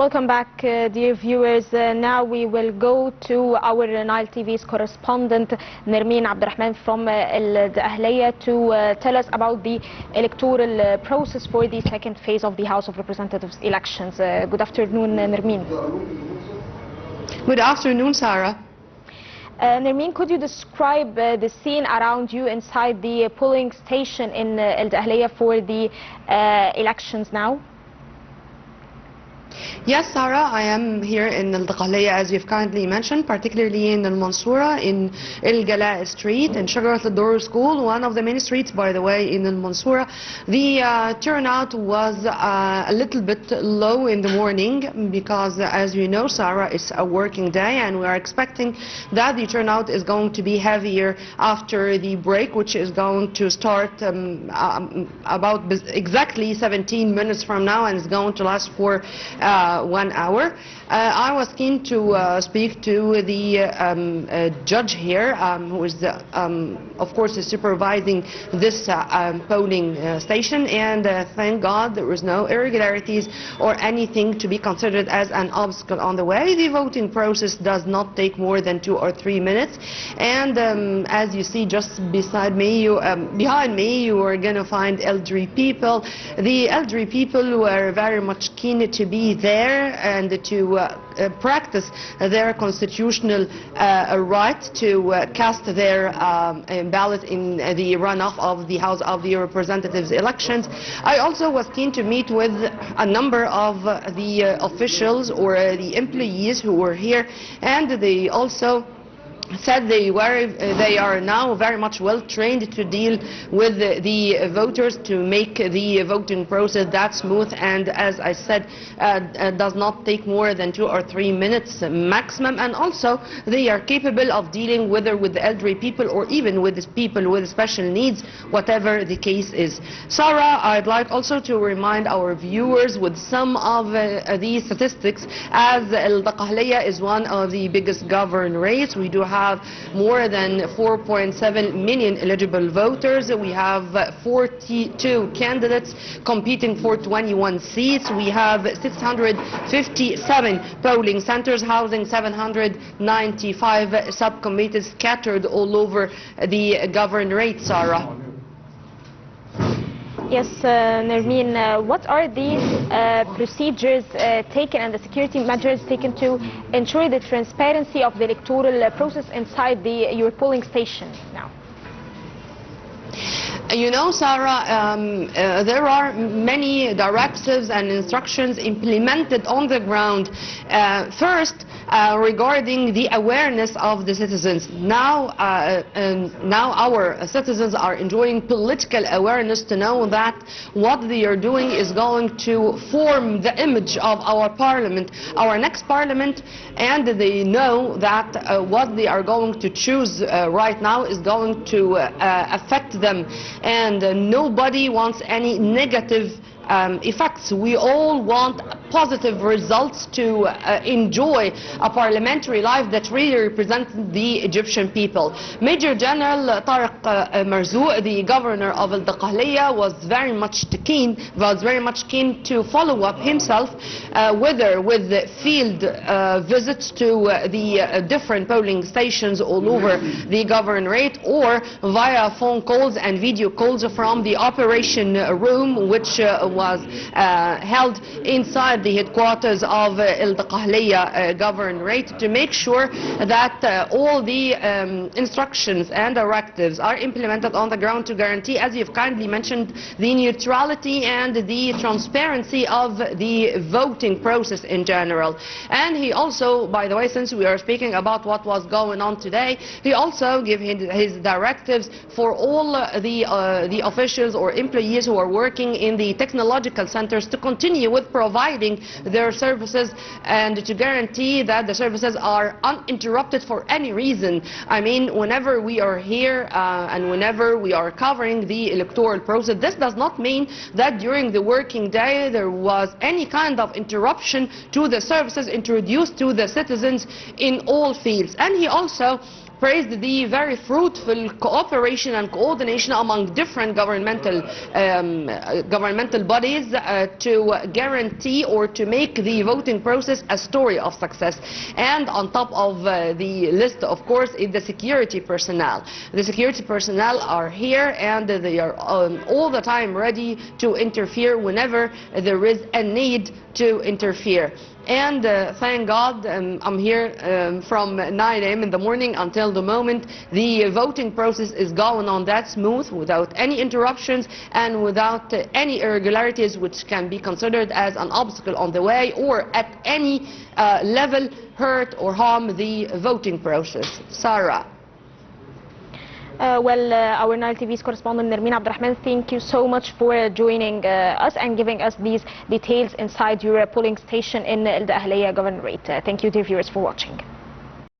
Welcome back, dear viewers. Now we will go to our Nile TV's correspondent Nermin Rahman from Dakahlia to tell us about the electoral process for the second phase of the House of Representatives elections. Good afternoon, Nermin. Good afternoon, Sarah. Nermin, could you describe the scene around you inside the polling station in Dakahlia for the elections now? Yes, Sarah, I am here in Dakahlia, as you've kindly mentioned, particularly in Al-Mansoura, in El Gala Street, in Shajarat al-Durr School, one of the main streets, by the way, in Al-Mansoura. The turnout was a little bit low in the morning because, as you know, Sarah, it's a working day, and we are expecting that the turnout is going to be heavier after the break, which is going to start about exactly 17 minutes from now, and it's going to last for 1 hour. I was keen to speak to the judge here, who is, of course, supervising this polling station, and thank God there was no irregularities or anything to be considered as an obstacle on the way. The voting process does not take more than 2 or 3 minutes, and as you see just beside me, behind me, you are going to find elderly people. The elderly people were very much keen to be there and to practice their constitutional right to cast their ballot in the runoff of the House of the Representatives elections. I also was keen to meet with a number of the officials or the employees who were here, and they also said they are now very much well trained to deal with the voters, to make the voting process that smooth, and as I said, does not take more than 2 or 3 minutes maximum. And also they are capable of dealing whether with the elderly people or even with people with special needs, whatever the case is. Sarah, I'd like also to remind our viewers with some of these statistics, as Dakahlia is one of the biggest governorates. We do have more than 4.7 million eligible voters. We have 42 candidates competing for 21 seats. We have 657 polling centers housing 795 subcommittees scattered all over the governorate, Sarah. Yes, Nermin, what are these procedures taken and the security measures taken to ensure the transparency of the electoral process inside your polling station now? You know, Sarah, there are many directives and instructions implemented on the ground. First, regarding the awareness of the citizens. Now our citizens are enjoying political awareness to know that what they are doing is going to form the image of our parliament, our next parliament, and they know that what they are going to choose right now is going to affect them, and nobody wants any negative effects. We all want positive results to enjoy a parliamentary life that really represents the Egyptian people. Major General Tariq Marzouk, the governor of Dakahlia, was very much keen to follow up himself, whether with field visits to the different polling stations all over the governorate, or via phone calls and video calls from the operation room, which was held inside the headquarters of El Dakahlia governorate, to make sure that all the instructions and directives are implemented on the ground to guarantee, as you've kindly mentioned, the neutrality and the transparency of the voting process in general. And he also, by the way, since we are speaking about what was going on today, he also gave his directives for all the officials or employees who are working in the technological centers to continue with providing their services and to guarantee that the services are uninterrupted for any reason. I mean, whenever we are here and whenever we are covering the electoral process, this does not mean that during the working day there was any kind of interruption to the services introduced to the citizens in all fields. And he also praised the very fruitful cooperation and coordination among different governmental bodies to guarantee or or to make the voting process a story of success. And on top of the list, of course, is the security personnel. The security personnel are here and they are all the time ready to interfere whenever there is a need to interfere. And thank God I'm here from 9 a.m. in the morning until the moment the voting process is going on that smooth, without any interruptions and without any irregularities which can be considered as an obstacle on the way or at any level hurt or harm the voting process. Sarah. Our Nile TV's correspondent Nermin Abdel, thank you so much for joining us and giving us these details inside your polling station in Dakahlia Governorate. Thank you, dear viewers, for watching.